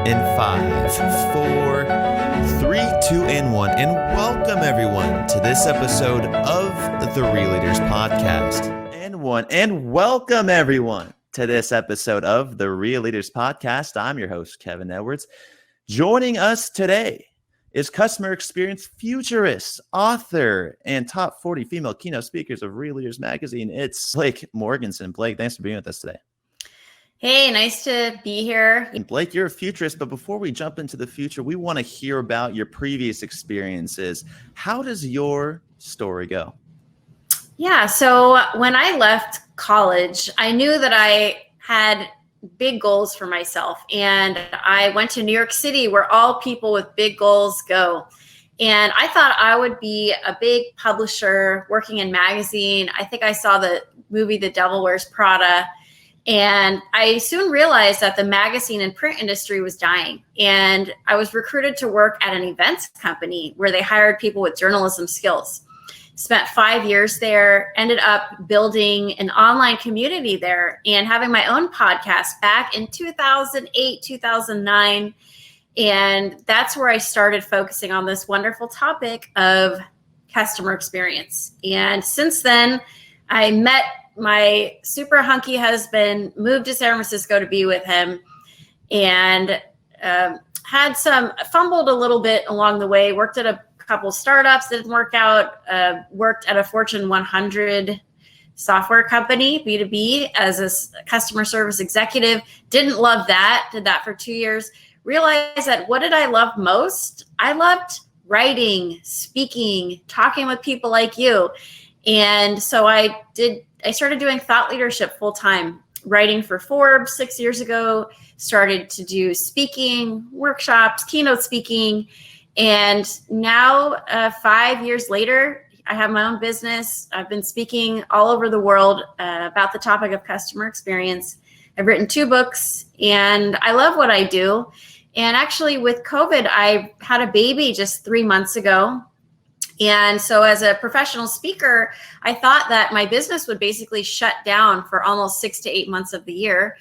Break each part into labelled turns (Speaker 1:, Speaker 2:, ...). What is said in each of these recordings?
Speaker 1: In 5, 4, 3, 2, and 1. And welcome everyone to this episode of the Real Leaders Podcast. And welcome everyone to this episode of the Real Leaders Podcast. I'm your host, Kevin Edwards. Joining us today is customer experience futurist, author, and top 40 female keynote speakers of Real Leaders Magazine. It's Blake Morganson. Blake, thanks for being with us today.
Speaker 2: Hey, nice to be here.
Speaker 1: And Blake, you're a futurist, but before we jump into the future, we want to hear about your previous experiences. How does your story go?
Speaker 2: Yeah, so when I left college, I knew that I had big goals for myself. And I went to New York City, where all people with big goals go. And I thought I would be a big publisher working in magazine. I think I saw the movie The Devil Wears Prada. And I soon realized that the magazine and print industry was dying. And I was recruited to work at an events company where they hired people with journalism skills. Spent 5 years there, ended up building an online community there and having my own podcast back in 2008, 2009. And that's where I started focusing on this wonderful topic of customer experience. And since then, I met my super hunky husband, moved to San Francisco to be with him, and fumbled a little bit along the way, worked at a couple startups that didn't work out, worked at a Fortune 100 software company, B2B, as a customer service executive. Didn't love that, did that for 2 years. Realized that what did I love most? I loved writing, speaking, talking with people like you. And so I started doing thought leadership full time, writing for Forbes 6 years ago, started to do speaking, workshops, keynote speaking. And now 5 years later, I have my own business. I've been speaking all over the world about the topic of customer experience. I've written 2 books and I love what I do. And actually with COVID, I had a baby just 3 months ago. And so as a professional speaker, I thought that my business would basically shut down for almost 6 to 8 months of the year.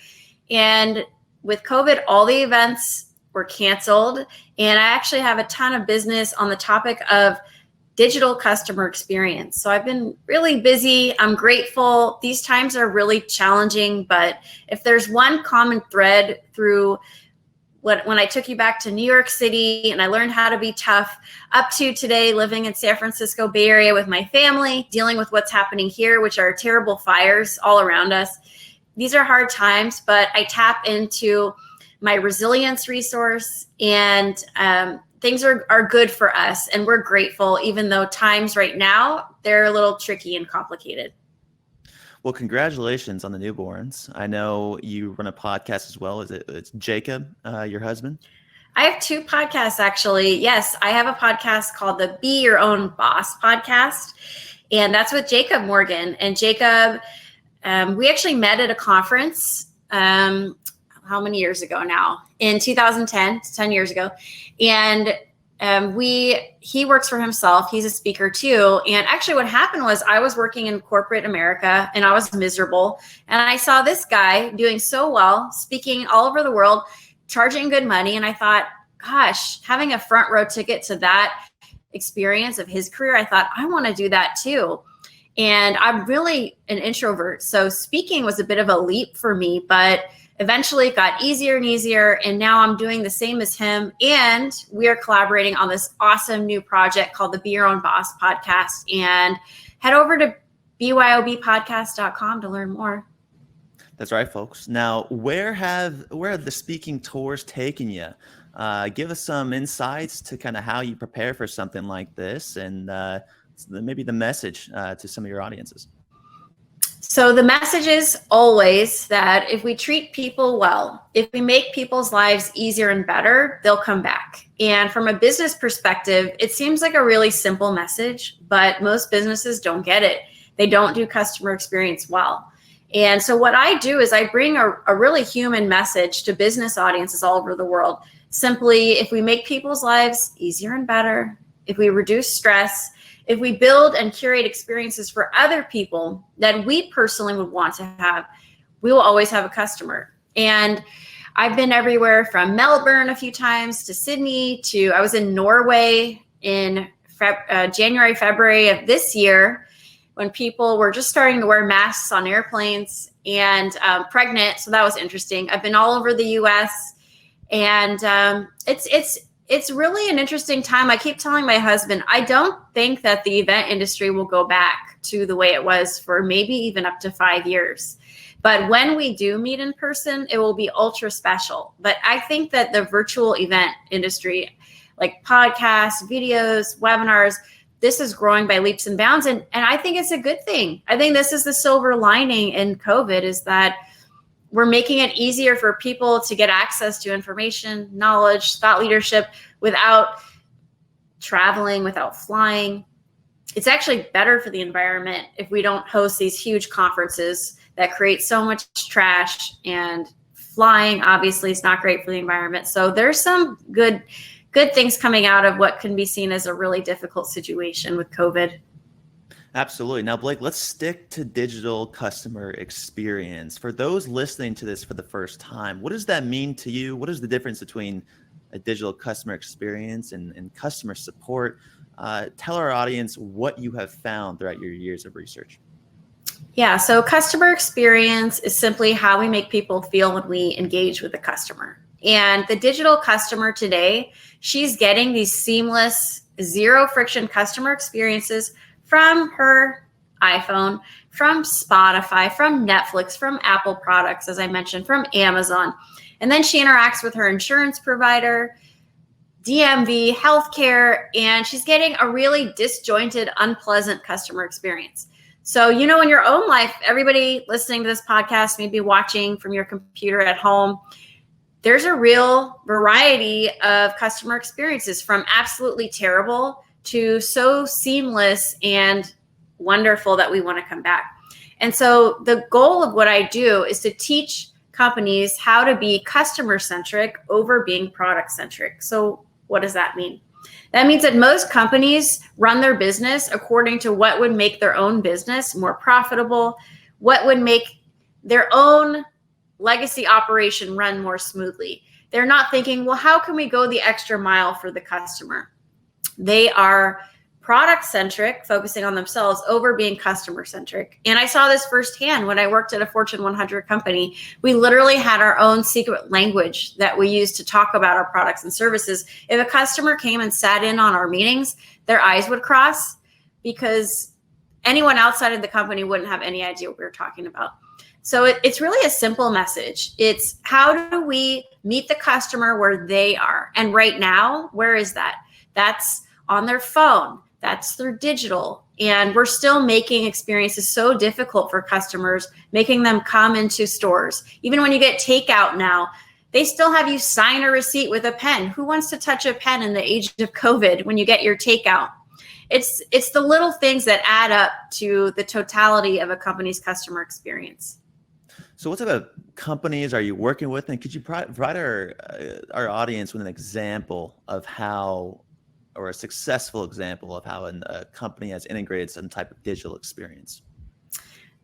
Speaker 2: And with COVID, all the events were canceled. And I actually have a ton of business on the topic of digital customer experience. So I've been really busy. I'm grateful. These times are really challenging, but if there's one common thread through when I took you back to New York City and I learned how to be tough, up to today living in San Francisco Bay Area with my family, dealing with what's happening here, which are terrible fires all around us. These are hard times, but I tap into my resilience resource, and things are good for us, and we're grateful, even though times right now, they're a little tricky and complicated.
Speaker 1: Well, congratulations on the newborns. I know you run a podcast as well. It's Jacob, your husband?
Speaker 2: I have 2 podcasts, actually. Yes, I have a podcast called the Be Your Own Boss podcast, and that's with Jacob Morgan. And Jacob, we actually met at a conference, how many years ago now? In 2010, 10 years ago. And he works for himself. He's a speaker too. And actually what happened was I was working in corporate America and I was miserable. And I saw this guy doing so well, speaking all over the world, charging good money. And I thought, gosh, having a front row ticket to that experience of his career, I thought, I want to do that too. And I'm really an introvert. So speaking was a bit of a leap for me, but eventually it got easier and easier. And now I'm doing the same as him. And we are collaborating on this awesome new project called the Be Your Own Boss podcast. And head over to byobpodcast.com to learn more.
Speaker 1: That's right, folks. Now, where have the speaking tours taken you? Give us some insights to kind of how you prepare for something like this, and maybe the message to some of your audiences.
Speaker 2: So the message is always that if we treat people well, if we make people's lives easier and better, they'll come back. And from a business perspective, it seems like a really simple message, but most businesses don't get it. They don't do customer experience well. And so what I do is I bring a really human message to business audiences all over the world. Simply, if we make people's lives easier and better, if we reduce stress, if we build and curate experiences for other people that we personally would want to have, we will always have a customer. And I've been everywhere from Melbourne a few times to Sydney to I was in Norway in January, February of this year when people were just starting to wear masks on airplanes and pregnant. So that was interesting. I've been all over the US and it's really an interesting time. I keep telling my husband, I don't think that the event industry will go back to the way it was for maybe even up to 5 years. But when we do meet in person, it will be ultra special. But I think that the virtual event industry, like podcasts, videos, webinars, this is growing by leaps and bounds. And I think it's a good thing. I think this is the silver lining in COVID is that we're making it easier for people to get access to information, knowledge, thought leadership without traveling, without flying. It's actually better for the environment if we don't host these huge conferences that create so much trash, and flying obviously is not great for the environment. So there's some good things coming out of what can be seen as a really difficult situation with COVID.
Speaker 1: Absolutely. Now, Blake, let's stick to digital customer experience. For those listening to this for the first time, what does that mean to you? What is the difference between a digital customer experience and customer support? Tell our audience what you have found throughout your years of research.
Speaker 2: Yeah, so customer experience is simply how we make people feel when we engage with the customer. And the digital customer today, she's getting these seamless, zero friction customer experiences from her iPhone, from Spotify, from Netflix, from Apple products, as I mentioned, from Amazon. And then she interacts with her insurance provider, DMV, healthcare, and she's getting a really disjointed, unpleasant customer experience. So, in your own life, everybody listening to this podcast, maybe watching from your computer at home, there's a real variety of customer experiences from absolutely terrible to so seamless and wonderful that we want to come back. And so the goal of what I do is to teach companies how to be customer-centric over being product-centric. So what does that mean? That means that most companies run their business according to what would make their own business more profitable, what would make their own legacy operation run more smoothly. They're not thinking, well, how can we go the extra mile for the customer? They are product-centric, focusing on themselves over being customer-centric. And I saw this firsthand when I worked at a Fortune 100 company. We literally had our own secret language that we used to talk about our products and services. If a customer came and sat in on our meetings, their eyes would cross because anyone outside of the company wouldn't have any idea what we were talking about. So it's really a simple message. It's how do we meet the customer where they are? And right now, where is that? That's on their phone. That's through digital. And we're still making experiences so difficult for customers, making them come into stores. Even when you get takeout now, they still have you sign a receipt with a pen. Who wants to touch a pen in the age of COVID when you get your takeout? It's the little things that add up to the totality of a company's customer experience.
Speaker 1: So what type of companies are you working with? And could you provide our audience with an example of how, or a successful example of how a company has integrated some type of digital experience?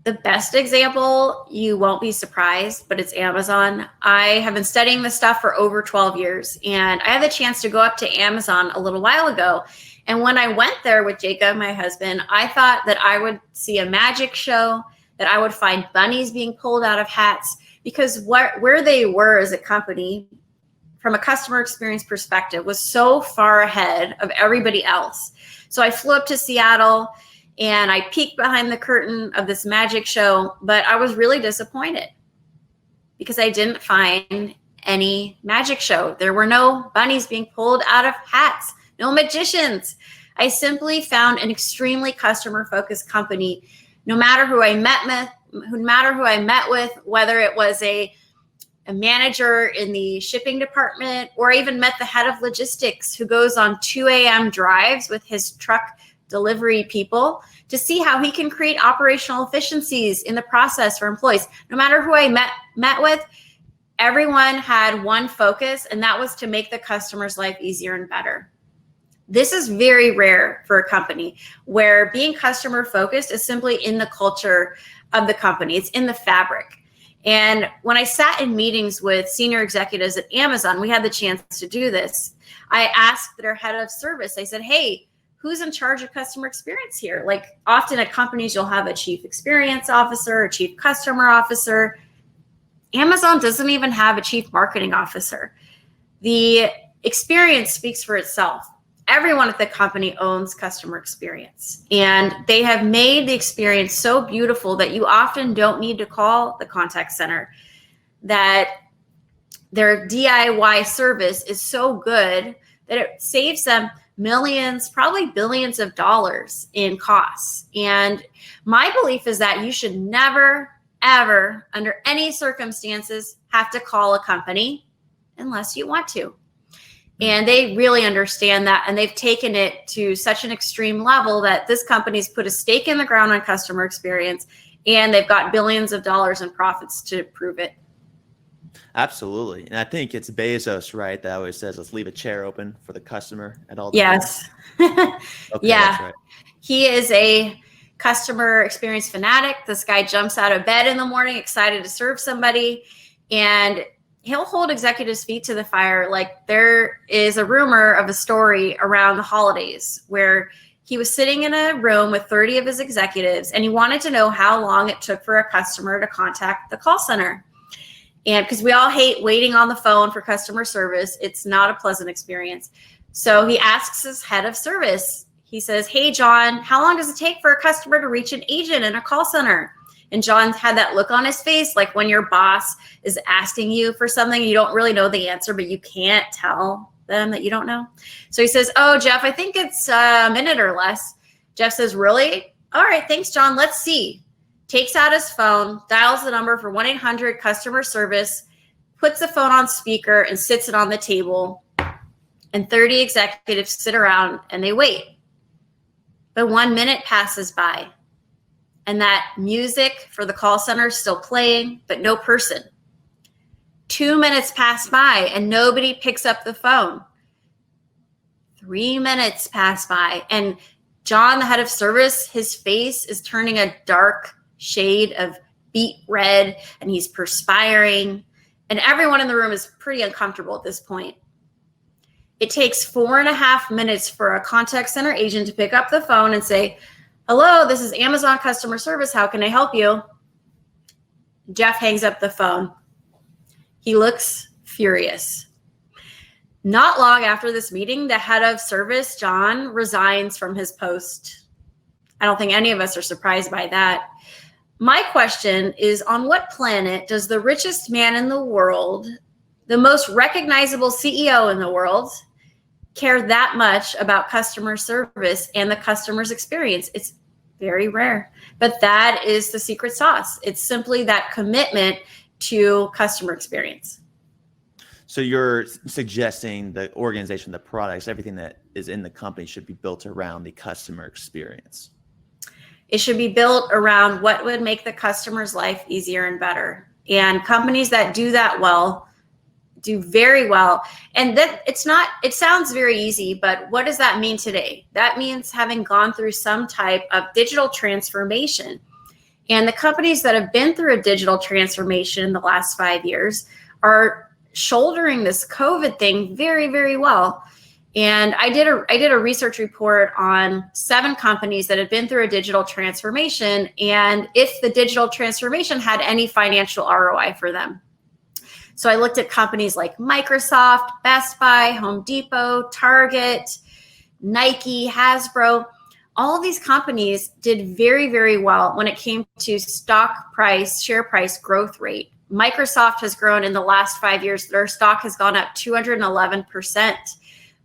Speaker 2: The best example, you won't be surprised, but it's Amazon. I have been studying this stuff for over 12 years, and I had the chance to go up to Amazon a little while ago. And when I went there with Jacob, my husband, I thought that I would see a magic show, that I would find bunnies being pulled out of hats, because where they were as a company from a customer experience perspective was so far ahead of everybody else. So I flew up to Seattle and I peeked behind the curtain of this magic show, but I was really disappointed because I didn't find any magic show. There were no bunnies being pulled out of hats, no magicians. I simply found an extremely customer-focused company. No matter who I met with, whether it was a manager in the shipping department, or I even met the head of logistics who goes on 2 a.m. drives with his truck delivery people to see how he can create operational efficiencies in the process for employees. No matter who I met with, everyone had one focus, and that was to make the customer's life easier and better. This is very rare for a company where being customer focused is simply in the culture of the company. It's in the fabric. And when I sat in meetings with senior executives at Amazon, we had the chance to do this. I asked their head of service, I said, hey, who's in charge of customer experience here? Like often at companies, you'll have a chief experience officer, a chief customer officer. Amazon doesn't even have a chief marketing officer. The experience speaks for itself. Everyone at the company owns customer experience, and they have made the experience so beautiful that you often don't need to call the contact center, that their DIY service is so good that it saves them millions, probably billions of dollars in costs. And my belief is that you should never, ever, under any circumstances, have to call a company unless you want to. And they really understand that, and they've taken it to such an extreme level that this company's put a stake in the ground on customer experience, and they've got billions of dollars in profits to prove it.
Speaker 1: Absolutely. And I think it's Bezos, right, that always says, let's leave a chair open for the customer at all times.
Speaker 2: Yes.
Speaker 1: Okay,
Speaker 2: yeah.
Speaker 1: That's right.
Speaker 2: He is a customer experience fanatic. This guy jumps out of bed in the morning, excited to serve somebody, and he'll hold executives' feet to the fire. Like there is a rumor of a story around the holidays where he was sitting in a room with 30 of his executives, and he wanted to know how long it took for a customer to contact the call center. And because we all hate waiting on the phone for customer service, it's not a pleasant experience. So he asks his head of service, he says, hey, John, how long does it take for a customer to reach an agent in a call center? And John had that look on his face, like when your boss is asking you for something, you don't really know the answer, but you can't tell them that you don't know. So he says, oh, Jeff, I think it's a minute or less. Jeff says, really? All right, thanks, John. Let's see. Takes out his phone, dials the number for 1-800 customer service, puts the phone on speaker and sits it on the table. And 30 executives sit around and they wait. But 1 minute passes by. And that music for the call center is still playing, but no person. 2 minutes pass by and nobody picks up the phone. 3 minutes pass by and John, the head of service, his face is turning a dark shade of beet red and he's perspiring. And everyone in the room is pretty uncomfortable at this point. It takes 4.5 minutes for a contact center agent to pick up the phone and say, hello, this is Amazon customer service. How can I help you? Jeff hangs up the phone. He looks furious. Not long after this meeting, the head of service, John, resigns from his post. I don't think any of us are surprised by that. My question is, on what planet does the richest man in the world, the most recognizable CEO in the world, care that much about customer service and the customer's experience? It's very rare, but that is the secret sauce. It's simply that commitment to customer experience.
Speaker 1: So you're suggesting the organization, the products, everything that is in the company should be built around the customer experience.
Speaker 2: It should be built around what would make the customer's life easier and better. And companies that do that well do very well. And that it sounds very easy, but what does that mean today? That means having gone through some type of digital transformation. And the companies that have been through a digital transformation in the last 5 years are shouldering this COVID thing very, very well. And I did a research report on 7 companies that had been through a digital transformation and if the digital transformation had any financial ROI for them. So I looked at companies like Microsoft, Best Buy, Home Depot, Target, Nike, Hasbro. All of these companies did very, very well when it came to stock price, share price growth rate. Microsoft has grown in the last 5 years. Their stock has gone up 211%.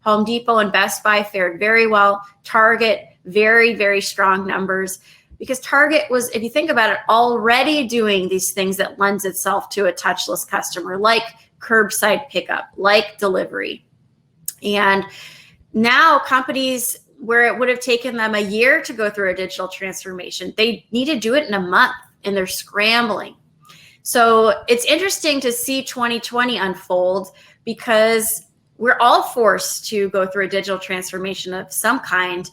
Speaker 2: Home Depot and Best Buy fared very well. Target, very, very strong numbers. Because Target was, if you think about it, already doing these things that lends itself to a touchless customer, like curbside pickup, like delivery. And now companies where it would have taken them a year to go through a digital transformation, they need to do it in a month and they're scrambling. So it's interesting to see 2020 unfold because we're all forced to go through a digital transformation of some kind.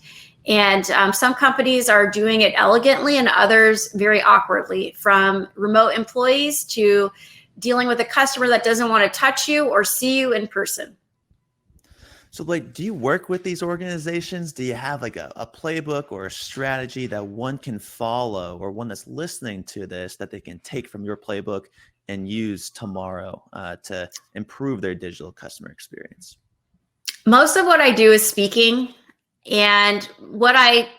Speaker 2: And some companies are doing it elegantly and others very awkwardly, from remote employees to dealing with a customer that doesn't want to touch you or see you in person.
Speaker 1: So like, do you work with these organizations? Do you have like a playbook or a strategy that one can follow, or one that's listening to this that they can take from your playbook and use tomorrow to improve their digital customer experience?
Speaker 2: Most of what I do is speaking. And what I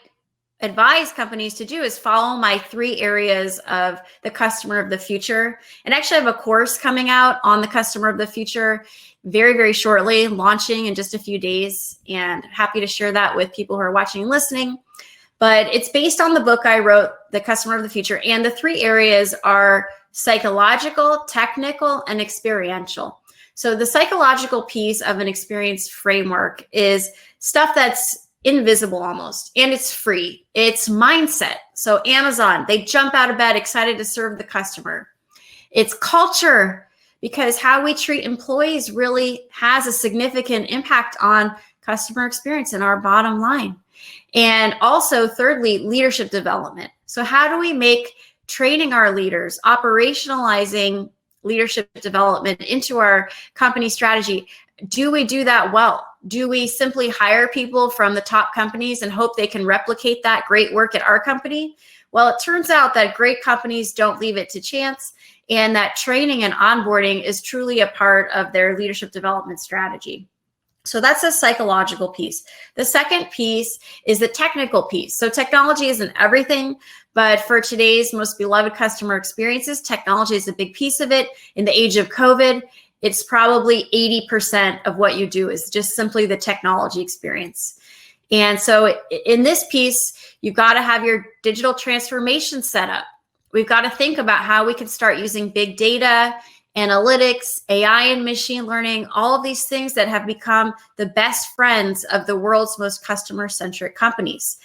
Speaker 2: advise companies to do is follow my 3 areas of the customer of the future. And actually I have a course coming out on the customer of the future very, very shortly, launching in just a few days, and happy to share that with people who are watching and listening. But it's based on the book I wrote, The Customer of the Future. And the 3 areas are psychological, technical, and experiential. So the psychological piece of an experience framework is stuff that's invisible almost, and it's free. It's mindset. So Amazon, they jump out of bed excited to serve the customer. It's culture, because how we treat employees really has a significant impact on customer experience and our bottom line. And also, thirdly, leadership development. So how do we make training our leaders, operationalizing leadership development into our company strategy? Do we do that well? Do we simply hire people from the top companies and hope they can replicate that great work at our company? Well, it turns out that great companies don't leave it to chance, and that training and onboarding is truly a part of their leadership development strategy. So that's a psychological piece. The second piece is the technical piece. So technology isn't everything, but for today's most beloved customer experiences, technology is a big piece of it. In the age of COVID, it's probably 80% of what you do is just simply the technology experience. And so in this piece, you've got to have your digital transformation set up. We've got to think about how we can start using big data, analytics, AI, and machine learning, all of these things that have become the best friends of the world's most customer-centric companies.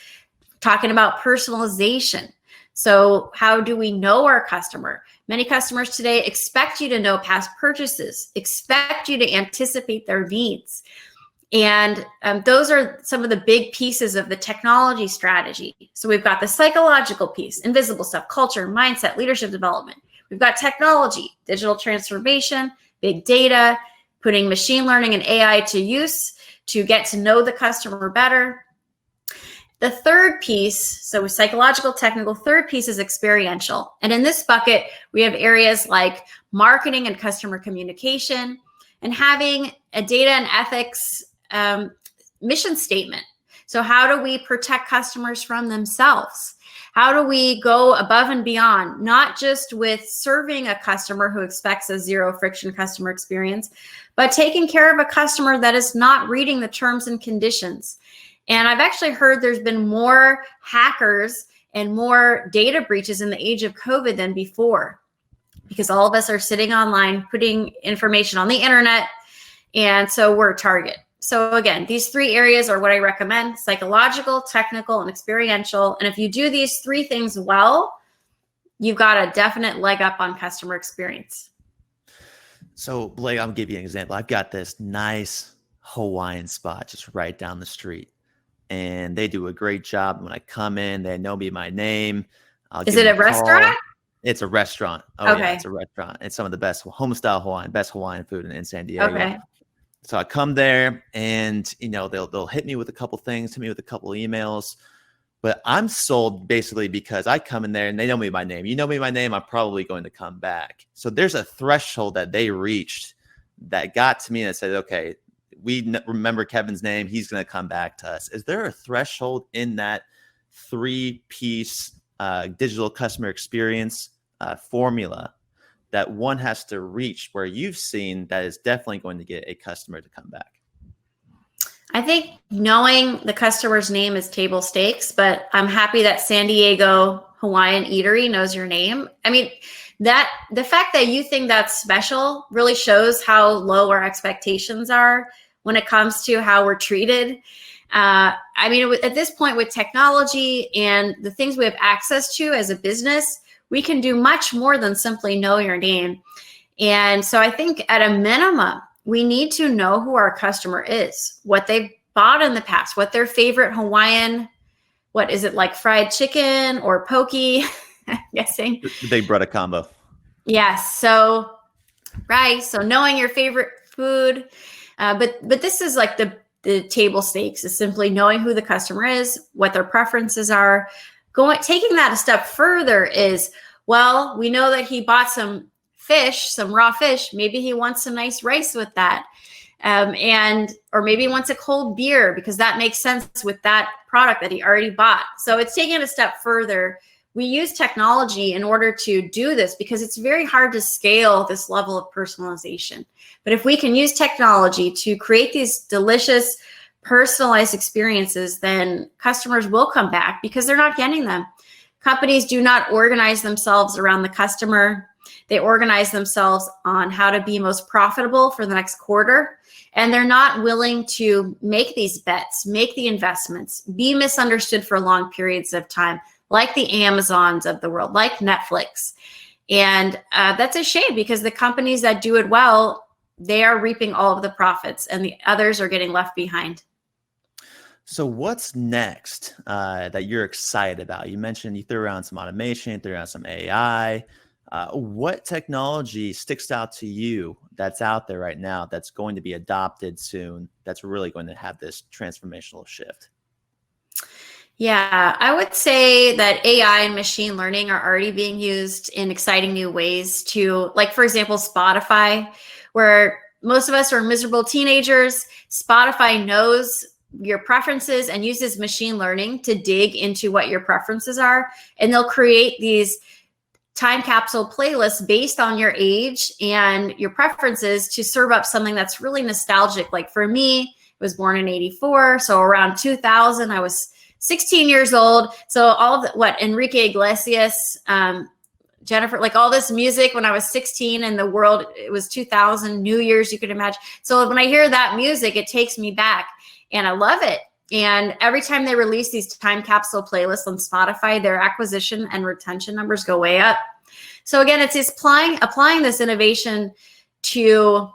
Speaker 2: Talking about personalization. So how do we know our customer? Many customers today expect you to know past purchases, expect you to anticipate their needs. And those are some of the big pieces of the technology strategy. So we've got the psychological piece, invisible stuff, culture, mindset, leadership development. We've got technology, digital transformation, big data, putting machine learning and AI to use to get to know the customer better. The third piece, so psychological, technical, third piece is experiential. And in this bucket, we have areas like marketing and customer communication, and having a data and ethics mission statement. So how do we protect customers from themselves? How do we go above and beyond, not just with serving a customer who expects a zero friction customer experience, but taking care of a customer that is not reading the terms and conditions? And I've actually heard there's been more hackers and more data breaches in the age of COVID than before, because all of us are sitting online, putting information on the internet, and so we're a target. So again, these 3 areas are what I recommend: psychological, technical, and experiential. And if you do these 3 things well, you've got a definite leg up on customer experience.
Speaker 1: So Blake, I'll give you an example. I've got this nice Hawaiian spot just right down the street, and they do a great job. When I come in, they know me by name.
Speaker 2: Is it a restaurant?
Speaker 1: It's a restaurant. Oh,
Speaker 2: okay.
Speaker 1: Yeah, it's a restaurant. It's some of the best home-style Hawaiian, best Hawaiian food in San Diego.
Speaker 2: Okay.
Speaker 1: So I come there, and they'll hit me with a couple things, hit me with a couple emails, but I'm sold basically because I come in there and they know me by name. You know me by name, I'm probably going to come back. So there's a threshold that they reached that got to me and said, okay, we remember Kevin's name. He's going to come back to us. Is there a threshold in that 3-piece digital customer experience formula that one has to reach where you've seen that is definitely going to get a customer to come back?
Speaker 2: I think knowing the customer's name is table stakes, but I'm happy that San Diego Hawaiian Eatery knows your name. I mean, that the fact that you think that's special really shows how low our expectations are when it comes to how we're treated. I mean, at this point with technology and the things we have access to as a business, we can do much more than simply know your name. And so I think at a minimum, we need to know who our customer is, what they've bought in the past, what their favorite Hawaiian what is it, like fried chicken or pokey? I'm guessing.
Speaker 1: The big brother combo.
Speaker 2: Yes. So, right. So knowing your favorite food, but this is like the table stakes is simply knowing who the customer is, what their preferences are. Taking that a step further is, well, we know that he bought some fish, some raw fish. Maybe he wants some nice rice with that. Or maybe he wants a cold beer because that makes sense with that product that he already bought. So it's taking it a step further. We use technology in order to do this because it's very hard to scale this level of personalization. But if we can use technology to create these delicious, personalized experiences, then customers will come back because they're not getting them. Companies do not organize themselves around the customer. They organize themselves on how to be most profitable for the next quarter. And they're not willing to make these bets, make the investments, be misunderstood for long periods of time, like the Amazons of the world, like Netflix. And that's a shame because the companies that do it well, they are reaping all of the profits and the others are getting left behind.
Speaker 1: So what's next that you're excited about? You mentioned you threw around some automation, threw around some AI. What technology sticks out to you that's out there right now that's going to be adopted soon, that's really going to have this transformational shift?
Speaker 2: Yeah, I would say that AI and machine learning are already being used in exciting new ways to, like, for example, Spotify, where most of us are miserable teenagers. Spotify knows your preferences and uses machine learning to dig into what your preferences are. And they'll create these time capsule playlists based on your age and your preferences to serve up something that's really nostalgic. Like for me, I was born in 84. So around 2000, I was 16 years old. So all of Enrique Iglesias, Jennifer, like all this music when I was 16 and the world, it was 2000, New Year's, you could imagine. So when I hear that music, it takes me back and I love it. And every time they release these time capsule playlists on Spotify, their acquisition and retention numbers go way up. So again, it's applying this innovation to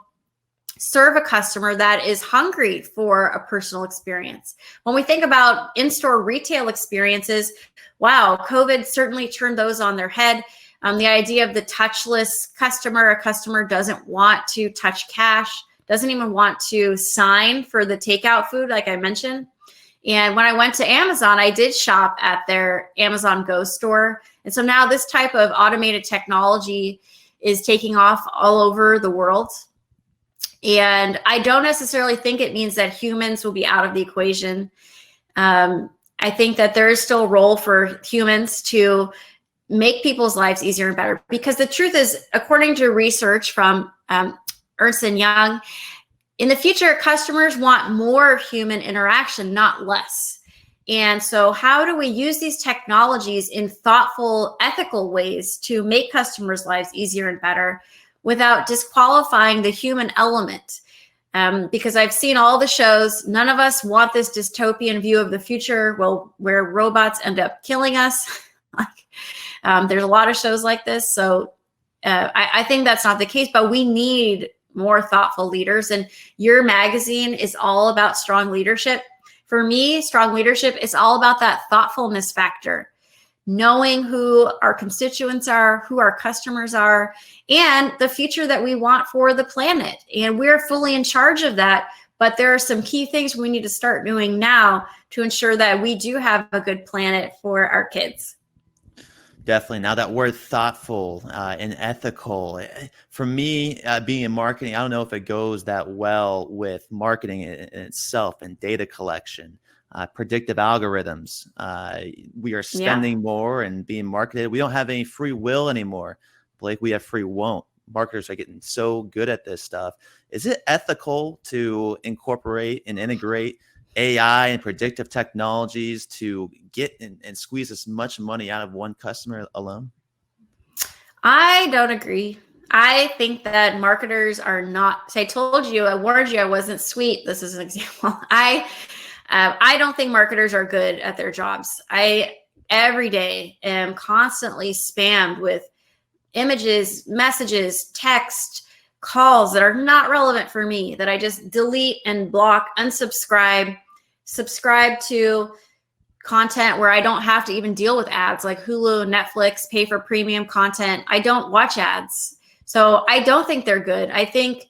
Speaker 2: serve a customer that is hungry for a personal experience. When we think about in-store retail experiences, wow, COVID certainly turned those on their head. The idea of the touchless customer, a customer doesn't want to touch cash, doesn't even want to sign for the takeout food, like I mentioned. And when I went to Amazon, I did shop at their Amazon Go store. And so now this type of automated technology is taking off all over the world. And I don't necessarily think it means that humans will be out of the equation. I think that there is still a role for humans to make people's lives easier and better. Because the truth is, according to research from Ernst & Young, in the future, customers want more human interaction, not less. And so how do we use these technologies in thoughtful, ethical ways to make customers' lives easier and better without disqualifying the human element? Because I've seen all the shows. None of us want this dystopian view of the future where robots end up killing us. There's a lot of shows like this. So I think that's not the case, but we need more thoughtful leaders. And your magazine is all about strong leadership. For me, strong leadership is all about that thoughtfulness factor, knowing who our constituents are, who our customers are, and the future that we want for the planet. And we're fully in charge of that. But there are some key things we need to start doing now to ensure that we do have a good planet for our kids.
Speaker 1: Definitely. Now that word thoughtful and ethical, for me, being in marketing, I don't know if it goes that well with marketing in itself and data collection, predictive algorithms. We are spending more and being marketed. We don't have any free will anymore. Blake, we have free won't. Marketers are getting so good at this stuff. Is it ethical to incorporate and integrate AI and predictive technologies to get and squeeze as much money out of one customer alone?
Speaker 2: I don't agree. I think that marketers are not. So I warned you I wasn't sweet. This is an example. I don't think marketers are good at their jobs. I every day am constantly spammed with images, messages, text, calls that are not relevant for me, that I just delete and block, unsubscribe, subscribe to content where I don't have to even deal with ads, like Hulu, Netflix, pay for premium content. I don't watch ads. So I don't think they're good. I think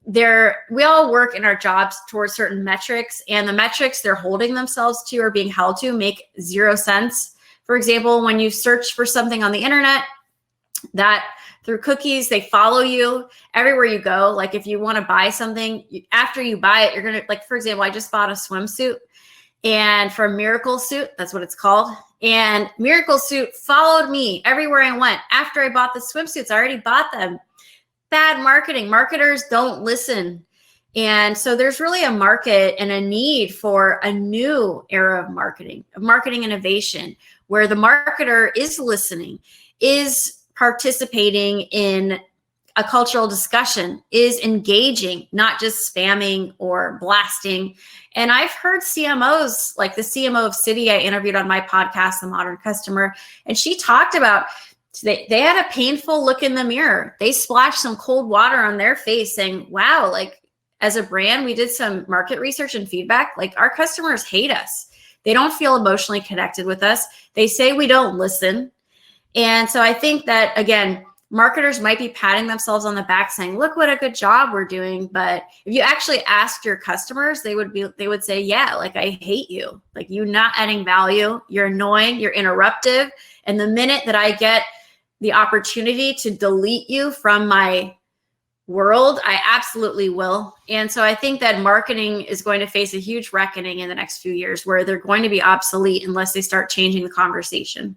Speaker 2: we all work in our jobs towards certain metrics, and the metrics they're holding themselves to or being held to make zero sense. For example, when you search for something on the internet, that through cookies, they follow you everywhere you go. Like if you want to buy something, after you buy it, you're going to, like, for example, I just bought a swimsuit and from Miracle Suit, that's what it's called. And Miracle Suit followed me everywhere I went. After I bought the swimsuits, I already bought them. Bad marketing. Marketers don't listen. And so there's really a market and a need for a new era of marketing innovation, where the marketer is listening, is participating in a cultural discussion, is engaging, not just spamming or blasting. And I've heard CMOs, like the CMO of Citi I interviewed on my podcast, The Modern Customer, and she talked about they had a painful look in the mirror. They splashed some cold water on their face saying, wow, like as a brand, we did some market research and feedback. Like our customers hate us. They don't feel emotionally connected with us. They say we don't listen. And so I think that, again, marketers might be patting themselves on the back saying, look what a good job we're doing. But if you actually asked your customers, they would say, yeah, like I hate you. Like you're not adding value. You're annoying. You're interruptive. And the minute that I get the opportunity to delete you from my world, I absolutely will. And so I think that marketing is going to face a huge reckoning in the next few years, where they're going to be obsolete unless they start changing the conversation.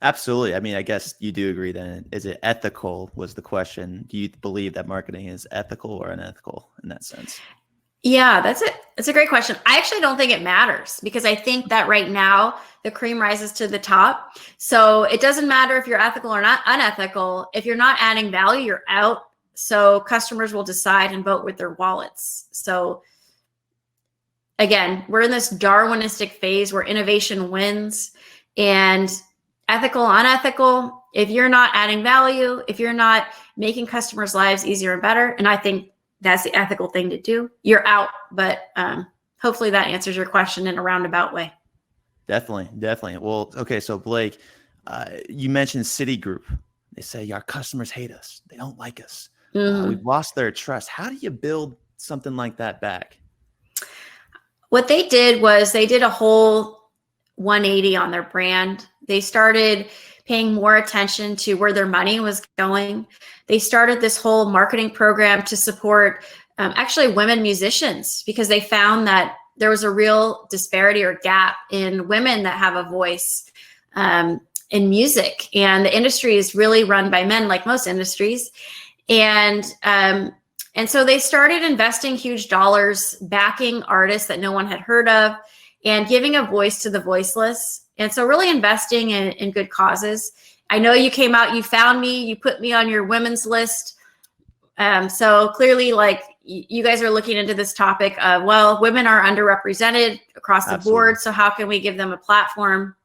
Speaker 1: Absolutely. I mean, I guess you do agree then. Is it ethical was the question. Do you believe that marketing is ethical or unethical in that sense?
Speaker 2: Yeah, that's it. It's a great question. I actually don't think it matters, because I think that right now the cream rises to the top. So it doesn't matter if you're ethical or not unethical. If you're not adding value, you're out. So customers will decide and vote with their wallets. So again, we're in this Darwinistic phase where innovation wins, and ethical, unethical, if you're not adding value, if you're not making customers' lives easier and better, and I think that's the ethical thing to do, you're out. But hopefully that answers your question in a roundabout way.
Speaker 1: Definitely. Well, okay. So Blake, you mentioned Citigroup. They say our customers hate us. They don't like us. We've lost their trust. How do you build something like that back?
Speaker 2: What they did was they did a whole 180 on their brand. They started paying more attention to where their money was going. They started this whole marketing program to support actually women musicians, because they found that there was a real disparity or gap in women that have a voice in music. And the industry is really run by men, like most industries. And so they started investing huge dollars, backing artists that no one had heard of, and giving a voice to the voiceless. And so really investing in good causes. I know you came out, you found me, you put me on your women's list. So clearly, like, you guys are looking into this topic of, well, women are underrepresented across the board. So how can we give them a platform?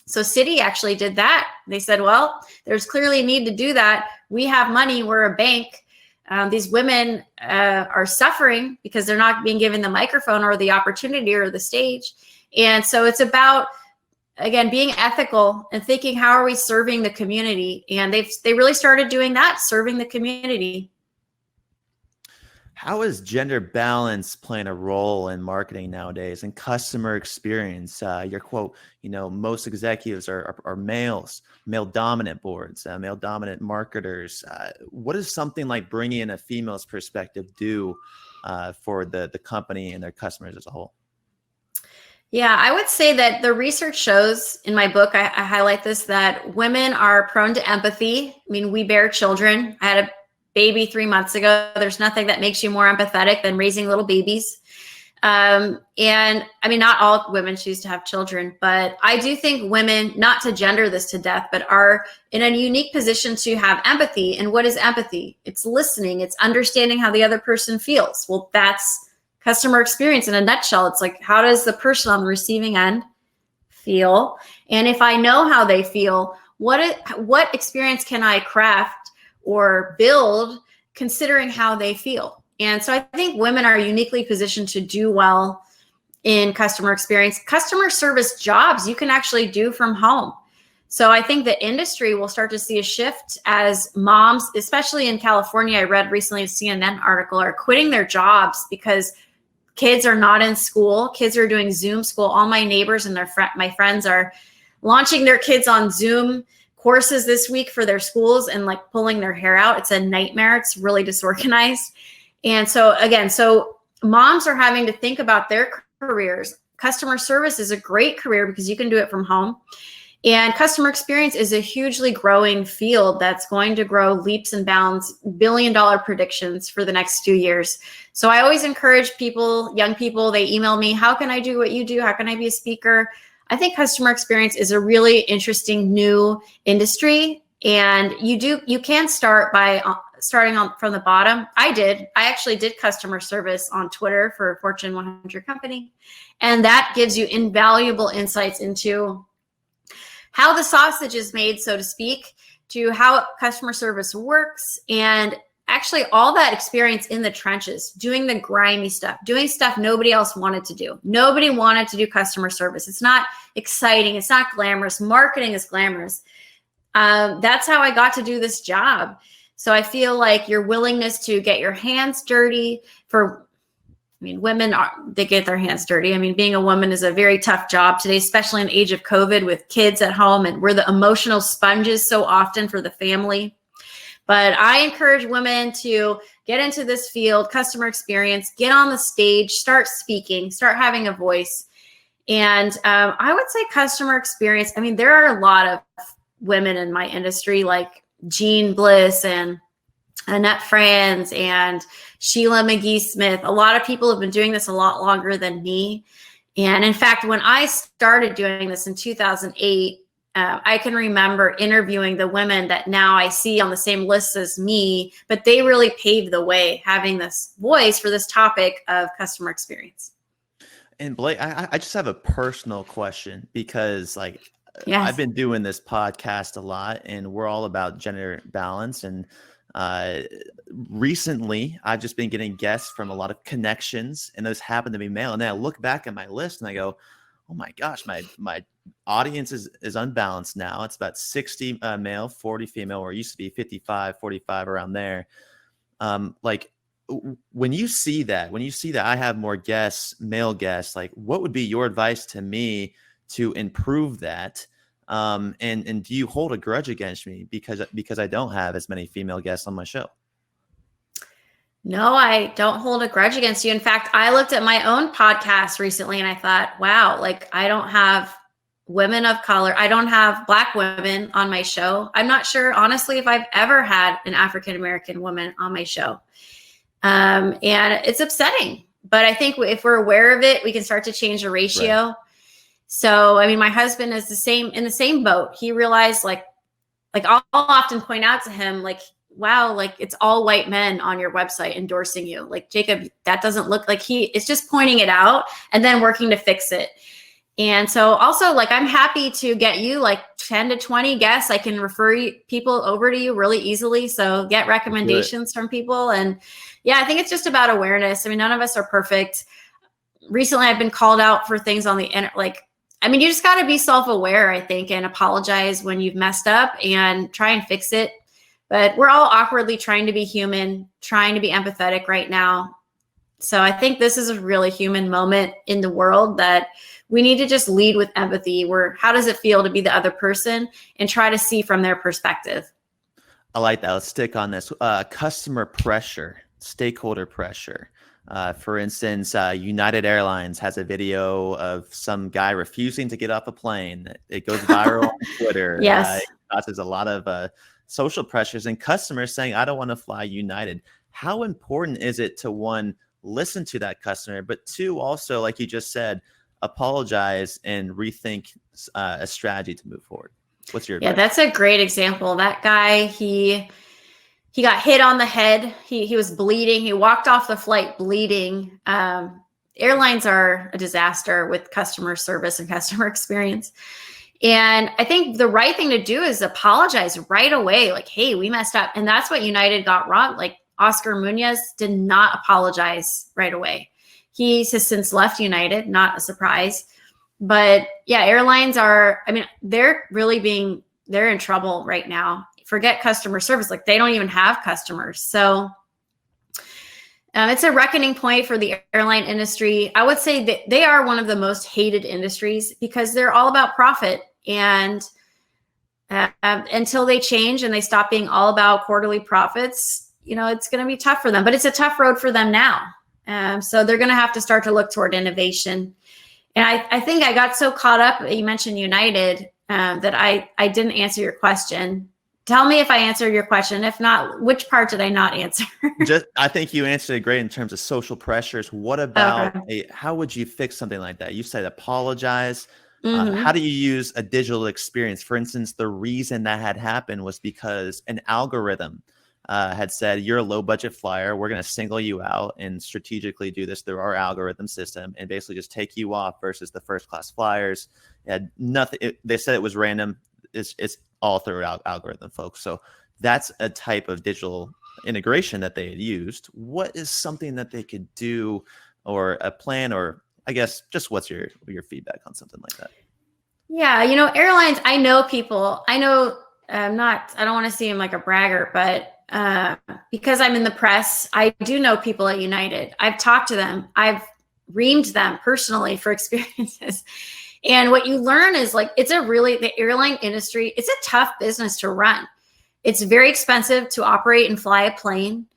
Speaker 2: So Citi actually did that. They said, well, there's clearly a need to do that. We have money, we're a bank. These women are suffering because they're not being given the microphone or the opportunity or the stage. And so it's about, again, being ethical and thinking, how are we serving the community? And they really started doing that, serving the community.
Speaker 1: How is gender balance playing a role in marketing nowadays and customer experience? Your quote, most executives are males, male dominant boards, male dominant marketers. What does something like bringing in a female's perspective do for the company and their customers as a whole?
Speaker 2: Yeah, I would say that the research shows, in my book, I highlight this, that women are prone to empathy. I mean, we bear children. I had a baby 3 months ago. There's nothing that makes you more empathetic than raising little babies. And I mean, not all women choose to have children, but I do think women, not to gender this to death, but are in a unique position to have empathy. And what is empathy? It's listening. It's understanding how the other person feels. Well, that's customer experience in a nutshell. It's like, how does the person on the receiving end feel? And if I know how they feel, what experience can I craft or build considering how they feel? And so I think women are uniquely positioned to do well in customer experience. Customer service jobs you can actually do from home. So I think the industry will start to see a shift as moms, especially in California, I read recently a CNN article, are quitting their jobs because kids are not in school. Kids are doing Zoom school. All my neighbors and my friends are launching their kids on Zoom courses this week for their schools and like pulling their hair out. It's a nightmare. It's really disorganized. And so again, moms are having to think about their careers. Customer service is a great career because you can do it from home. And customer experience is a hugely growing field that's going to grow leaps and bounds, billion-dollar predictions for the next few years. So I always encourage people, young people, they email me, how can I do what you do? How can I be a speaker? I think customer experience is a really interesting new industry. And you can start by starting from the bottom. I actually did customer service on Twitter for a Fortune 100 company. And that gives you invaluable insights into how the sausage is made, so to speak, to how customer service works, and actually all that experience in the trenches, doing the grimy stuff, doing stuff nobody else wanted to do. Nobody wanted to do customer service. It's not exciting. It's not glamorous. Marketing is glamorous. That's how I got to do this job. So I feel like your willingness to get your hands dirty women they get their hands dirty. Being a woman is a very tough job today, especially in the age of COVID with kids at home, and we're the emotional sponges so often for the family. But I encourage women to get into this field, customer experience, get on the stage, start speaking, start having a voice. And I would say customer experience. There are a lot of women in my industry like Jean Bliss and Annette Franz and Sheila McGee-Smith. A lot of people have been doing this a lot longer than me. And in fact, when I started doing this in 2008, I can remember interviewing the women that now I see on the same list as me, but they really paved the way having this voice for this topic of customer experience.
Speaker 1: And Blake, I just have a personal question because
Speaker 2: Yes.
Speaker 1: I've been doing this podcast a lot and we're all about gender balance. And recently I've just been getting guests from a lot of connections, and those happen to be male. And then I look back at my list and I go, oh my gosh, my audience is unbalanced now. It's about 60 male, 40 female, or it used to be 55, 45 around there. When you see that I have more guests, male guests, what would be your advice to me to improve that? And do you hold a grudge against me because I don't have as many female guests on my show?
Speaker 2: No, I don't hold a grudge against you. In fact, I looked at my own podcast recently and I thought, wow, I don't have women of color. I don't have Black women on my show. I'm not sure, honestly, if I've ever had an African-American woman on my show. And it's upsetting, but I think if we're aware of it, we can start to change the ratio. Right. So, my husband is in the same boat. He realized I'll often point out to him, wow, it's all white men on your website endorsing you. Jacob, that doesn't look like it's just pointing it out and then working to fix it. And so also I'm happy to get you 10 to 20 guests. I can refer people over to you really easily. So get recommendations from people. And yeah, I think it's just about awareness. None of us are perfect. Recently, I've been called out for things on the internet. You just got to be self-aware, I think, and apologize when you've messed up and try and fix it. But we're all awkwardly trying to be human, trying to be empathetic right now. So I think this is a really human moment in the world that we need to just lead with empathy. How does it feel to be the other person and try to see from their perspective?
Speaker 1: I like that. Let's stick on this. Customer pressure, stakeholder pressure. For instance, United Airlines has a video of some guy refusing to get off a plane. It goes viral on Twitter.
Speaker 2: Yes.
Speaker 1: It causes a lot of social pressures and customers saying, I don't want to fly United. How important is it to, one, listen to that customer, but two, also, like you just said, apologize and rethink a strategy to move forward? What's your advice?
Speaker 2: Yeah, that's a great example. That guy, he got hit on the head. He was bleeding. He walked off the flight bleeding. Airlines are a disaster with customer service and customer experience. And I think the right thing to do is apologize right away. Hey, we messed up. And that's what United got wrong. Oscar Munoz did not apologize right away. He has since left United, not a surprise. But yeah, airlines are, I mean, they're in trouble right now. Forget customer service. Like, they don't even have customers. So it's a reckoning point for the airline industry. I would say that they are one of the most hated industries because they're all about profit. And until they change and they stop being all about quarterly profits, it's going to be tough for them. But it's a tough road for them now. So they're going to have to start to look toward innovation. And I think I got so caught up, you mentioned United, that I didn't answer your question. Tell me if I answered your question. If not, which part did I not answer?
Speaker 1: I think you answered it great in terms of social pressures. What about how would you fix something like that? You said apologize. How do you use a digital experience? For instance, the reason that had happened was because an algorithm had said, you're a low budget flyer. We're going to single you out and strategically do this through our algorithm system and basically just take you off versus the first class flyers. It had nothing. They said it was random. It's all through algorithm, folks. So that's a type of digital integration that they had used. What is something that they could do, or a plan, or I guess just what's your feedback on something like that?
Speaker 2: Yeah, airlines, I know people. I know I don't want to seem like a braggart, but because I'm in the press, I do know people at United. I've talked to them. I've reamed them personally for experiences. And what you learn is the airline industry, it's a tough business to run. It's very expensive to operate and fly a plane.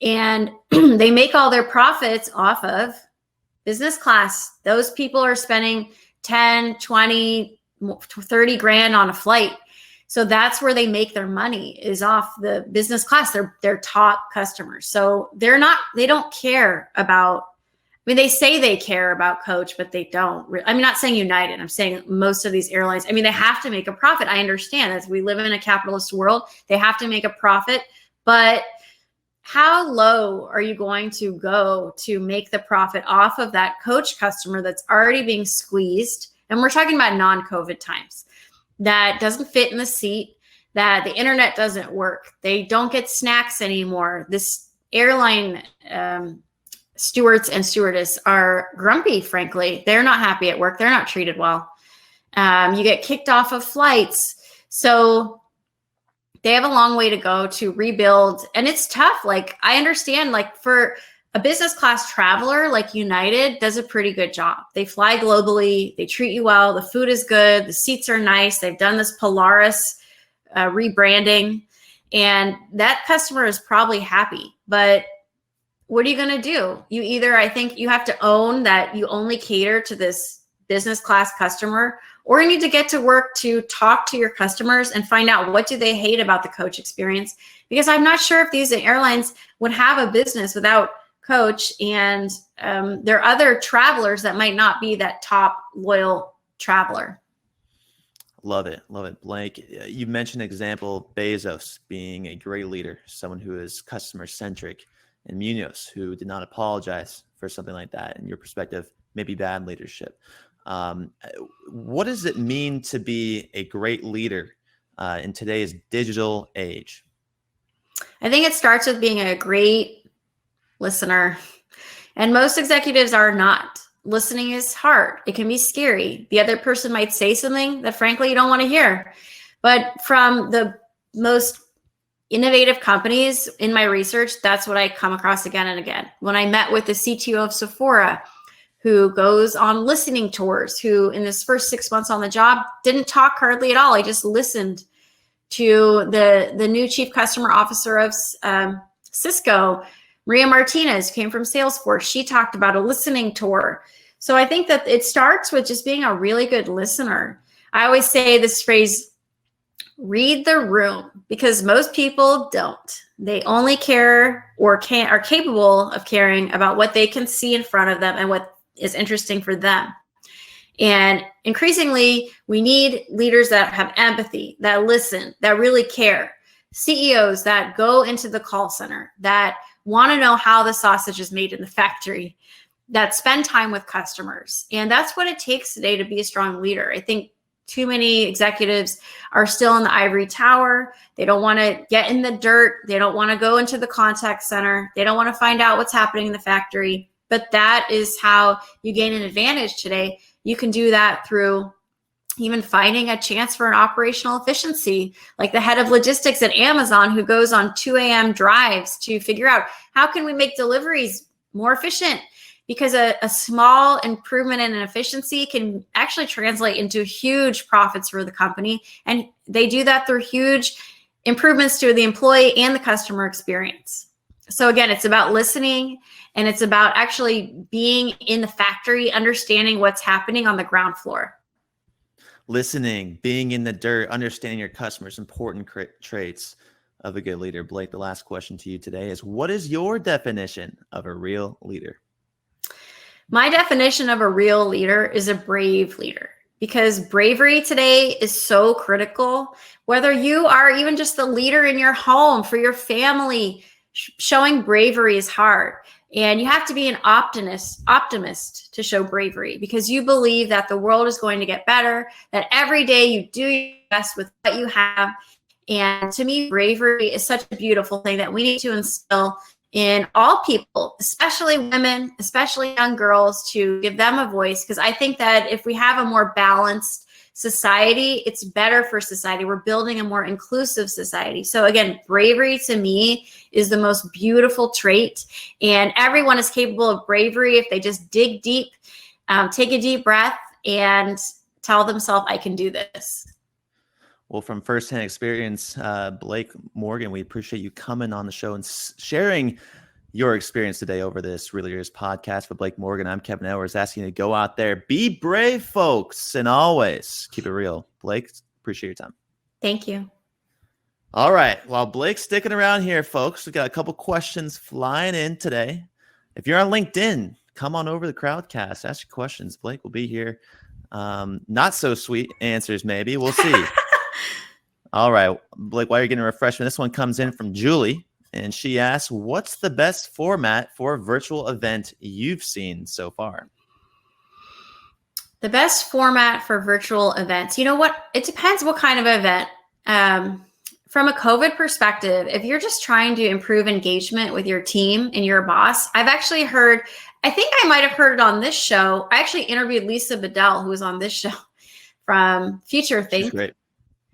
Speaker 2: And they make all their profits off of business class. Those people are spending 10, 20, 30 grand on a flight. So that's where they make their money, is off the business class. They're top customers. So they don't care about, they say they care about coach, but they don't. I'm not saying United. I'm saying most of these airlines, they have to make a profit. I understand, as we live in a capitalist world, they have to make a profit. But how low are you going to go to make the profit off of that coach customer that's already being squeezed? And we're talking about non-COVID times. That doesn't fit in the seat, that the internet doesn't work. They don't get snacks anymore. This airline stewards and stewardess are grumpy, frankly. They're not happy at work. They're not treated well. You get kicked off of flights. So they have a long way to go to rebuild. And it's tough. I understand, for a business class traveler, United does a pretty good job. They fly globally. They treat you well. The food is good. The seats are nice. They've done this Polaris rebranding. And that customer is probably happy. But what are you going to do? I think you have to own that you only cater to this business class customer, or you need to get to work to talk to your customers and find out what do they hate about the coach experience. Because I'm not sure if these airlines would have a business without coach, and there are other travelers that might not be that top loyal traveler.
Speaker 1: Love it. Blake, you mentioned example Bezos being a great leader, someone who is customer centric, and Munoz, who did not apologize for something like that. In your perspective, maybe bad leadership. What does it mean to be a great leader in today's digital age?
Speaker 2: I think it starts with being a great listener. And most executives are not. Listening is hard. It can be scary. The other person might say something that frankly you don't want to hear. But from the most innovative companies in my research, that's what I come across again and again. When I met with the CTO of Sephora, who goes on listening tours, who in his first 6 months on the job didn't talk hardly at all. He just listened to the new chief customer officer of Cisco, Maria Martinez, came from Salesforce. She talked about a listening tour. So I think that it starts with just being a really good listener. I always say this phrase, read the room, because most people don't. They only care or are capable of caring about what they can see in front of them and what is interesting for them. And increasingly, we need leaders that have empathy, that listen, that really care. CEOs that go into the call center, that want to know how the sausage is made in the factory, that spend time with customers. And that's what it takes today to be a strong leader. I think too many executives are still in the ivory tower. They don't want to get in the dirt. They don't want to go into the contact center. They don't want to find out what's happening in the factory. but that is how you gain an advantage today. You can do that through even finding a chance for an operational efficiency, like the head of logistics at Amazon who goes on 2 a.m. drives to figure out how can we make deliveries more efficient, because a small improvement in an efficiency can actually translate into huge profits for the company. And they do that through huge improvements to the employee and the customer experience. So again, it's about listening, and it's about actually being in the factory, understanding what's happening on the ground floor.
Speaker 1: Listening, being in the dirt, understanding your customers, important traits of a good leader. Blake, the last question to you today is, what is your definition of a real leader?
Speaker 2: My definition of a real leader is a brave leader, because bravery today is so critical. Whether you are even just the leader in your home, for your family, showing bravery is hard. And you have to be an optimist to show bravery, because you believe that the world is going to get better, that every day you do your best with what you have. And to me, bravery is such a beautiful thing that we need to instill in all people, especially women, especially young girls, to give them a voice. Because I think that if we have a more balanced society, it's better for society. We're building a more inclusive society. So again, bravery to me is the most beautiful trait, and everyone is capable of bravery if they just dig deep, take a deep breath, and tell themselves, I can do this.
Speaker 1: Well, from firsthand experience, Blake Morgan, we appreciate you coming on the show and sharing your experience today over this Real Leaders podcast. For Blake Morgan, I'm Kevin Edwards, asking you to go out there, be brave, folks, and always keep it real. Blake, appreciate your time.
Speaker 2: Thank you.
Speaker 1: All right. While Blake's sticking around here, folks, we got a couple questions flying in today. If you're on LinkedIn, come on over to the Crowdcast. Ask your questions. Blake will be here. Not so sweet answers, maybe. We'll see. All right, Blake, while you're getting a refreshment, this one comes in from Julie, and she asks, what's the best format for a virtual event you've seen so far?
Speaker 2: The best format for virtual events, you know what? It depends what kind of event. From a COVID perspective, if you're just trying to improve engagement with your team and your boss, I've actually heard, I think I might have heard it on this show. I actually interviewed Lisa Bedell, who was on this show from Future Think.
Speaker 1: She's great.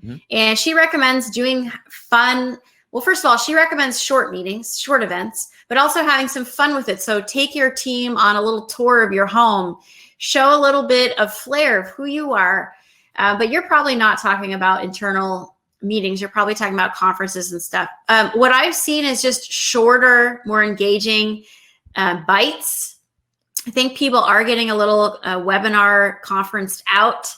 Speaker 2: Mm-hmm. And she recommends doing fun. Well, first of all, she recommends short meetings, short events, but also having some fun with it. So take your team on a little tour of your home, show a little bit of flair of who you are. But you're probably not talking about internal meetings. You're probably talking about conferences and stuff. What I've seen is just shorter, more engaging bites. I think people are getting a little webinar conferenced out.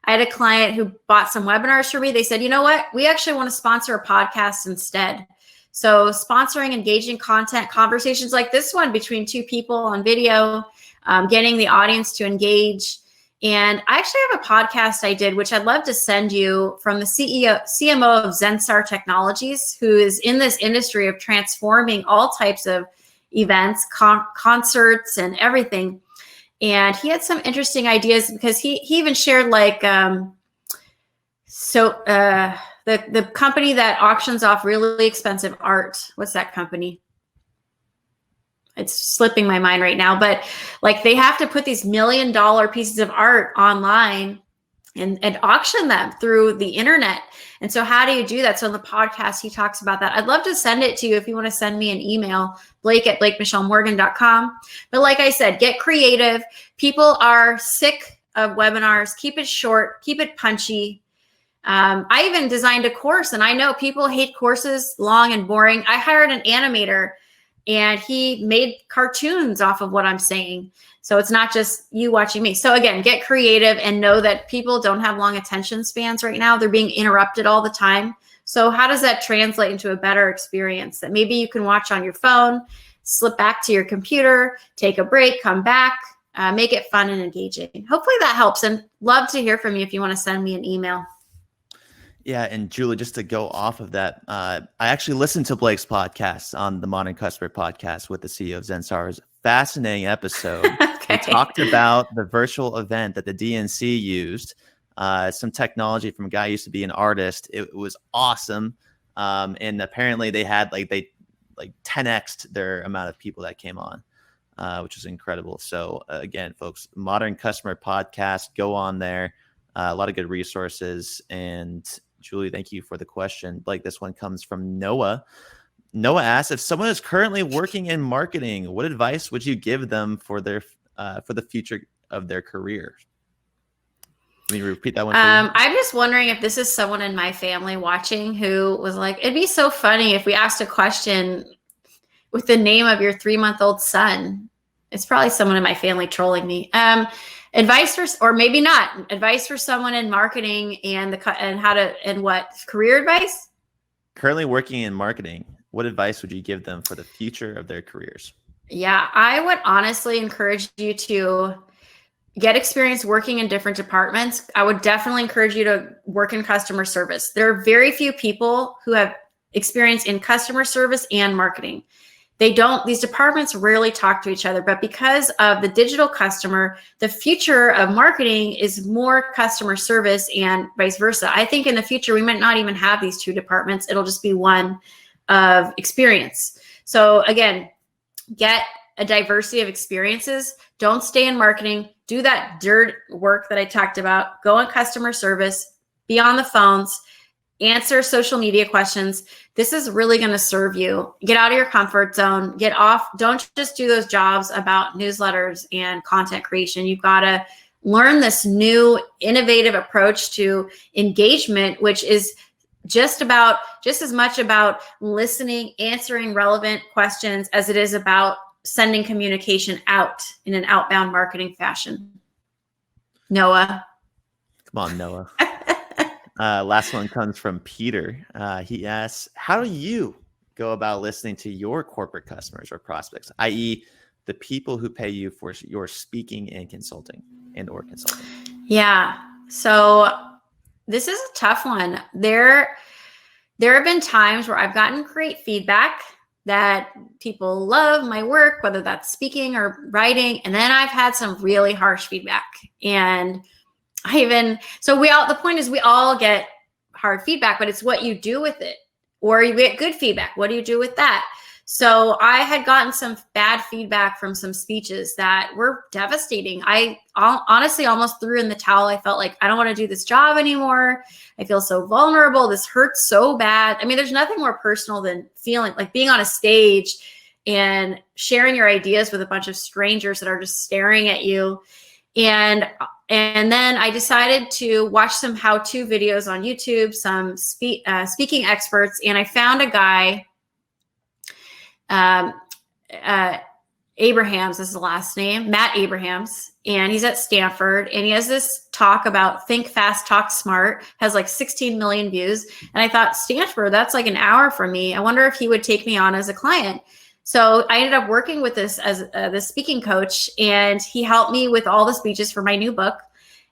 Speaker 2: I had a client who bought some webinars for me. They said, you know what? We actually want to sponsor a podcast instead. So sponsoring engaging content, conversations like this one between two people on video, getting the audience to engage. And I actually have a podcast I did, which I'd love to send you, from the CMO of Zensar Technologies, who is in this industry of transforming all types of events, concerts, and everything. And he had some interesting ideas, because he even shared like, the company that auctions off really expensive art. What's that company? It's slipping my mind right now, but like they have to put these $1 million pieces of art online and auction them through the internet. And so how do you do that? So in the podcast, he talks about that. I'd love to send it to you if you want to send me an email, blake@blakemichellemorgan.com. But like I said, get creative. People are sick of webinars. Keep it short, keep it punchy. I even designed a course, and I know people hate courses, long and boring. I hired an animator, and he made cartoons off of what I'm saying. So it's not just you watching me. So again, get creative and know that people don't have long attention spans right now. They're being interrupted all the time. So how does that translate into a better experience that maybe you can watch on your phone, slip back to your computer, take a break, come back, make it fun and engaging. Hopefully that helps, and love to hear from you if you want to send me an email.
Speaker 1: Yeah, and Julie, just to go off of that, I actually listened to Blake's podcast on the Modern Customer podcast with the CEO of Zensar. It was a fascinating episode.
Speaker 2: Okay.
Speaker 1: We talked about the virtual event that the DNC used, some technology from a guy who used to be an artist. It was awesome, and apparently they had like 10x'd their amount of people that came on. which is incredible. So again, folks, Modern Customer Podcast, go on there. A lot of good resources. And Julie, thank you for the question. Blake, this one comes from Noah. Noah asks, if someone is currently working in marketing, what advice would you give them for the future of their career? Can you repeat that one?
Speaker 2: I'm just wondering if this is someone in my family watching who was like, it'd be so funny if we asked a question with the name of your 3-month-old son. It's probably someone in my family trolling me. Advice for, or maybe not, advice for someone in marketing and what career advice?
Speaker 1: Currently working in marketing, what advice would you give them for the future of their careers?
Speaker 2: Yeah, I would honestly encourage you to get experience working in different departments. I would definitely encourage you to work in customer service. There are very few people who have experience in customer service and marketing. These departments rarely talk to each other, but because of the digital customer, the future of marketing is more customer service and vice versa. I think in the future, we might not even have these two departments. It'll just be one of experience. So again, get a diversity of experiences. Don't stay in marketing. Do that dirt work that I talked about. Go on customer service, be on the phones, answer social media questions. This is really going to serve you. Get out of your comfort zone. Get off. Don't just do those as about newsletters and content creation. You've got to learn this new innovative approach to engagement, which is just as much about listening, answering relevant questions as it is about sending communication out in an outbound marketing fashion. Noah.
Speaker 1: Come on, Noah. Last one comes from Peter. He asks, how do you go about listening to your corporate customers or prospects, i.e. the people who pay you for your speaking and consulting or consulting?
Speaker 2: Yeah. So this is a tough one. There have been times where I've gotten great feedback that people love my work, whether that's speaking or writing. And then I've had some really harsh feedback. And the point is we all get hard feedback, but it's what you do with it. Or you get good feedback. What do you do with that? So I had gotten some bad feedback from some speeches that were devastating. I honestly almost threw in the towel. I felt like I don't want to do this job anymore. I feel so vulnerable. This hurts so bad. I mean, there's nothing more personal than feeling like being on a stage and sharing your ideas with a bunch of strangers that are just staring at you. And then I decided to watch some how-to videos on YouTube, some speaking experts, and I found a guy, Abrahams is the last name, Matt Abrahams, and he's at Stanford, and he has this talk about think fast, talk smart, has like 16 million views. And I thought, Stanford, that's like an hour from me. I wonder if he would take me on as a client. So I ended up working with this as the speaking coach, and he helped me with all the speeches for my new book.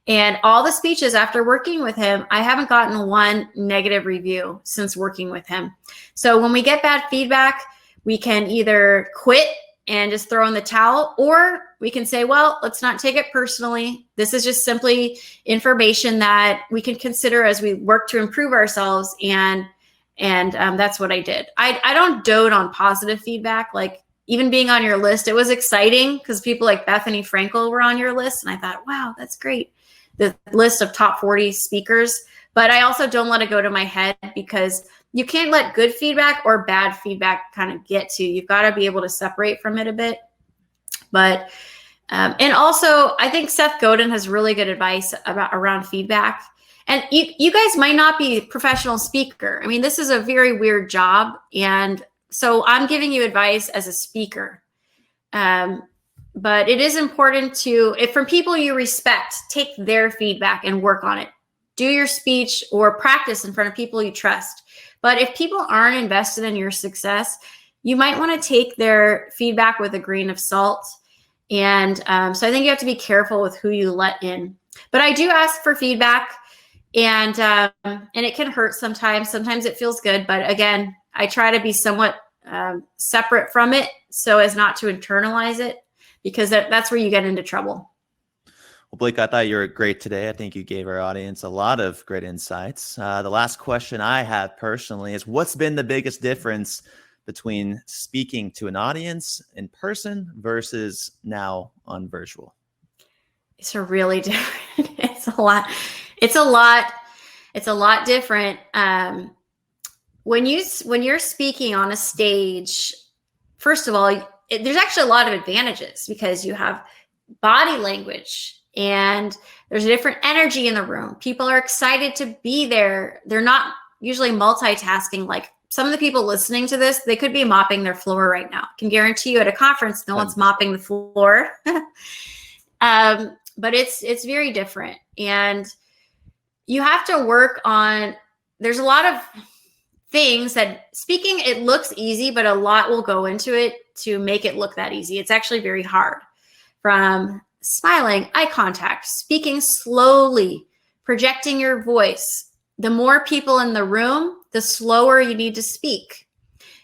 Speaker 2: And all the speeches after working with him, I haven't gotten one negative review since working with him. So when we get bad feedback, we can either quit and just throw in the towel, or we can say, well, let's not take it personally. This is just simply information that we can consider as we work to improve ourselves. And that's what I did. I don't dote on positive feedback. Like even being on your list, it was exciting because people like Bethany Frankel were on your list. And I thought, wow, that's great. The list of top 40 speakers. But I also don't let it go to my head because you can't let good feedback or bad feedback kind of get to you. You've got to be able to separate from it a bit. But, and also I think Seth Godin has really good advice around feedback. And you guys might not be a professional speaker. I mean, this is a very weird job. And so I'm giving you advice as a speaker. But it is important if from people you respect, take their feedback and work on it. Do your speech or practice in front of people you trust. But if people aren't invested in your success, you might want to take their feedback with a grain of salt. And so I think you have to be careful with who you let in. But I do ask for feedback, and it can hurt sometimes. Sometimes it feels good. But again, I try to be somewhat separate from it so as not to internalize it, because that's where you get into trouble.
Speaker 1: Well, Blake, I thought you were great today. I think you gave our audience a lot of great insights. The last question I have personally is, what's been the biggest difference between speaking to an audience in person versus now on virtual?
Speaker 2: It's a really different, it's a lot different. When you're speaking on a stage, first of all, there's actually a lot of advantages because you have body language and there's a different energy in the room. People are excited to be there. They're not usually multitasking. Like some of the people listening to this, they could be mopping their floor right now. I can guarantee you at a conference, no one's mopping the floor. But it's very different. And you have to work on, there's a lot of things that speaking, it looks easy, but a lot will go into it to make it look that easy. It's actually very hard. From smiling, eye contact, speaking slowly, projecting your voice. The more people in the room, the slower you need to speak.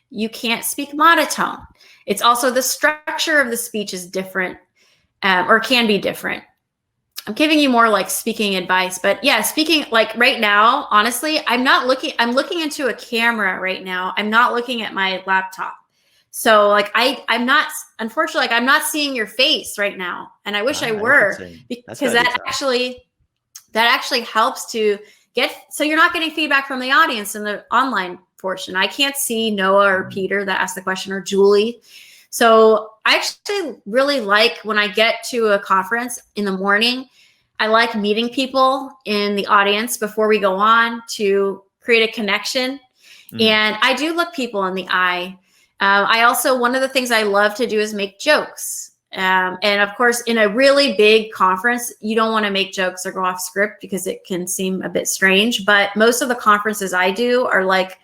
Speaker 2: You can't speak monotone. It's also the structure of the speech is different, or can be different. I'm giving you more like speaking advice, but yeah, speaking like right now, honestly, I'm looking into a camera right now. I'm not looking at my laptop. So like I'm not, unfortunately, like I'm not seeing your face right now. And I wish I were, because that actually helps to get, so you're not getting feedback from the audience in the online portion. I can't see Noah or Peter that asked the question or Julie. So I actually really like when I get to a conference in the morning, I like meeting people in the audience before we go on to create a connection. And I do look people in the eye. I also, one of the things I love to do is make jokes. And of course, in a really big conference, you don't want to make jokes or go off script because it can seem a bit strange. But most of the conferences I do are like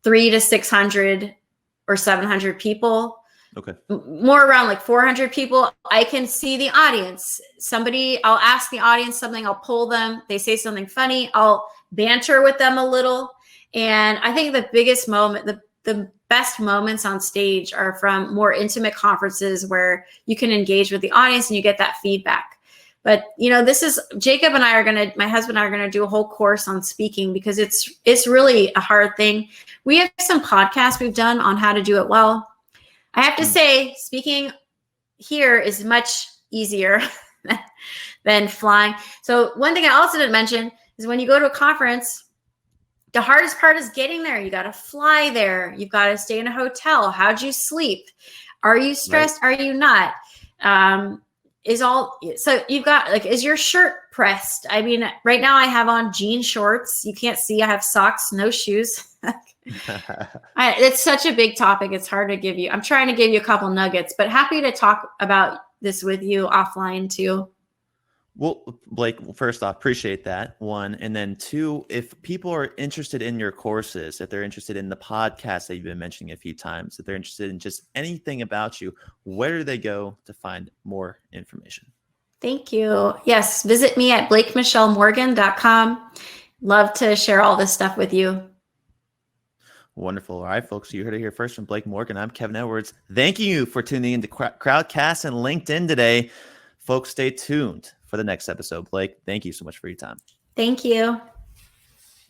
Speaker 2: 300 to 600 or 700 people.
Speaker 1: Okay.
Speaker 2: More around like 400 people. I can see the audience. I'll ask the audience something. I'll pull them. They say something funny. I'll banter with them a little. And I think the biggest moment, the best moments on stage are from more intimate conferences where you can engage with the audience and you get that feedback. But Jacob and my husband and I are going to do a whole course on speaking because it's really a hard thing. We have some podcasts we've done on how to do it well. I have to say, speaking here is much easier than flying. So one thing I also didn't mention is when you go to a conference, the hardest part is getting there. You got to fly there. You've got to stay in a hotel. How'd you sleep? Are you stressed? Right. Are you not? So you've got like, is your shirt pressed? I mean, right now I have on jean shorts. You can't see, I have socks, no shoes. It's such a big topic. It's hard to give you. I'm trying to give you a couple nuggets, but happy to talk about this with you offline too.
Speaker 1: Well, Blake, first off, appreciate that, one. And then two, if people are interested in your courses, if they're interested in the podcast that you've been mentioning a few times, if they're interested in just anything about you, where do they go to find more information?
Speaker 2: Thank you. Yes, visit me at blakemichellemorgan.com. Love to share all this stuff with you.
Speaker 1: Wonderful. All right, folks, you heard it here first from Blake Morgan. I'm Kevin Edwards. Thank you for tuning into Crowdcast and LinkedIn today. Folks, stay tuned for the next episode. Blake, thank you so much for your time.
Speaker 2: Thank you.